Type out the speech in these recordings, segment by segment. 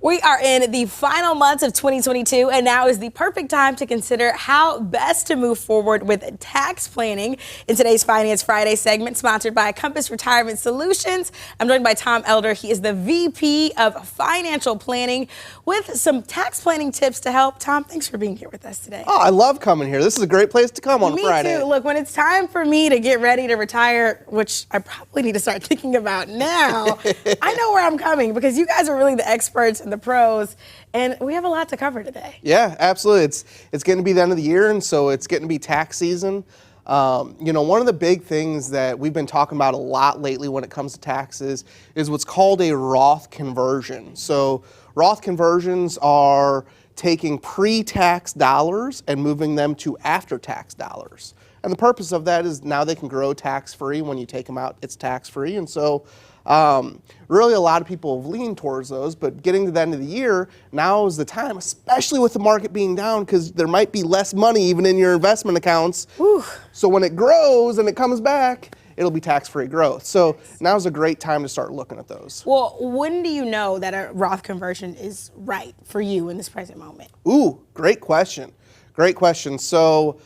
We are in the final months of 2022, and now is the perfect time to consider how best to move forward with tax planning. In today's Finance Friday segment, sponsored by Compass Retirement Solutions, I'm joined by Tom Elder. He is the VP of Financial Planning with some tax planning tips to help. Tom, thanks for being here with us today. Oh, I love coming here. This is a great place to come on Friday. Me too. Look, when it's time for me to get ready to retire, which I probably need to start thinking about now, I know where I'm coming because you guys are really the experts and the pros, and we have a lot to cover today. Yeah, absolutely. It's getting to be the end of the year, and so it's getting to be tax season. One of the big things that we've been talking about a lot lately when it comes to taxes is what's called a Roth conversion. So Roth conversions are taking pre-tax dollars and moving them to after-tax dollars. And the purpose of that is now they can grow tax-free. When you take them out, it's tax-free. And so really a lot of people have leaned towards those, but getting to the end of the year, now is the time, especially with the market being down, because there might be less money even in your investment accounts. Whew. So when it grows and it comes back, it'll be tax-free growth. So now's a great time to start looking at those. Well, when do you know that a Roth conversion is right for you in this present moment? Ooh, great question. Great question. So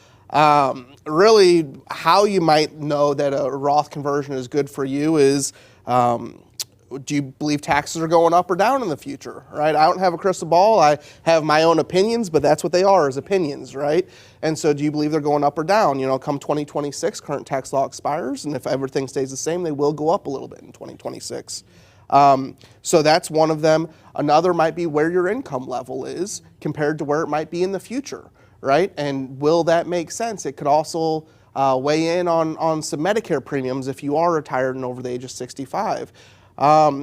really how you might know that a Roth conversion is good for you is, do you believe taxes are going up or down in the future, right? I don't have a crystal ball. I have my own opinions, but that's what they are, is opinions, right? And so do you believe they're going up or down? Come 2026, current tax law expires, and if everything stays the same, they will go up a little bit in 2026. So that's one of them. Another might be where your income level is compared to where it might be in the future, right? And will that make sense? It could also weigh in on some Medicare premiums if you are retired and over the age of 65.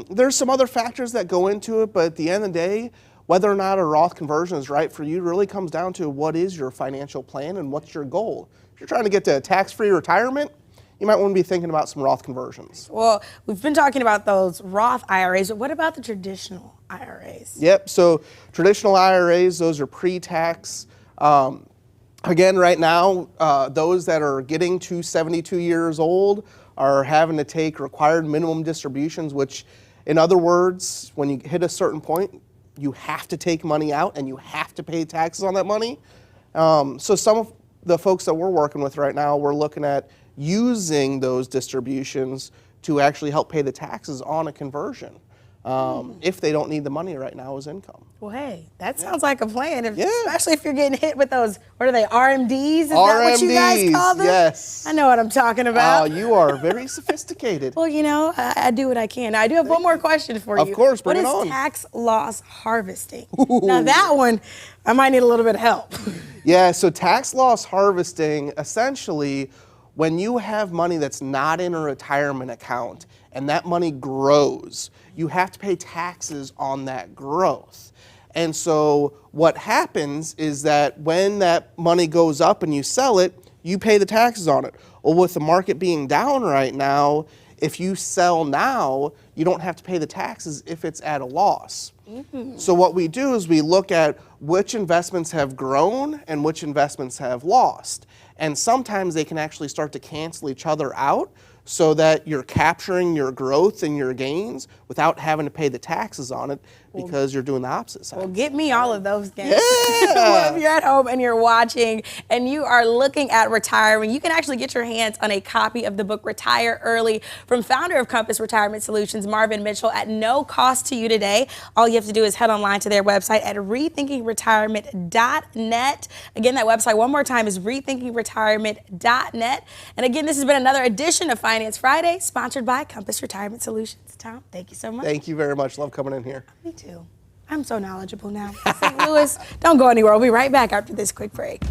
There's some other factors that go into it, but at the end of the day, whether or not a Roth conversion is right for you really comes down to what is your financial plan and what's your goal. If you're trying to get to a tax-free retirement, you might want to be thinking about some Roth conversions. Well, we've been talking about those Roth IRAs, but what about the traditional IRAs? Yep, so traditional IRAs, those are pre-tax. Again, right now, those that are getting to 72 years old are having to take required minimum distributions, which, in other words, when you hit a certain point, you have to take money out and you have to pay taxes on that money. So some of the folks that we're working with right now, we're looking at using those distributions to actually help pay the taxes on a conversion. If they don't need the money right now as income. Well, hey, that sounds like a plan, especially if you're getting hit with those, what are they, RMDs? Is that what you guys call them? Yes. I know what I'm talking about. Oh, you are very sophisticated. Well, I do what I can. Now, I do have one more question for you. Of course, bring it on. What is tax loss harvesting? Ooh. Now, that one, I might need a little bit of help. Yeah, so tax loss harvesting, essentially, when you have money that's not in a retirement account and that money grows, you have to pay taxes on that growth. And so what happens is that when that money goes up and you sell it, you pay the taxes on it. Well, with the market being down right now, if you sell now, you don't have to pay the taxes if it's at a loss. Mm-hmm. So what we do is we look at which investments have grown and which investments have lost. And sometimes they can actually start to cancel each other out so that you're capturing your growth and your gains without having to pay the taxes on it because you're doing the opposite side. Well, get me all of those gains. Yeah. Well, if you're at home and you're watching and you are looking at retiring, you can actually get your hands on a copy of the book Retire Early from founder of Compass Retirement Solutions, Marvin Mitchell, at no cost to you today. All you have to do is head online to their website at rethinkingretirement.net. Again, that website one more time is rethinkingretirement.net. And again, this has been another edition of Finance Friday, sponsored by Compass Retirement Solutions. Tom, thank you so much. Thank you very much. Love coming in here. Me too. I'm so knowledgeable now. St. Louis, don't go anywhere. We'll be right back after this quick break.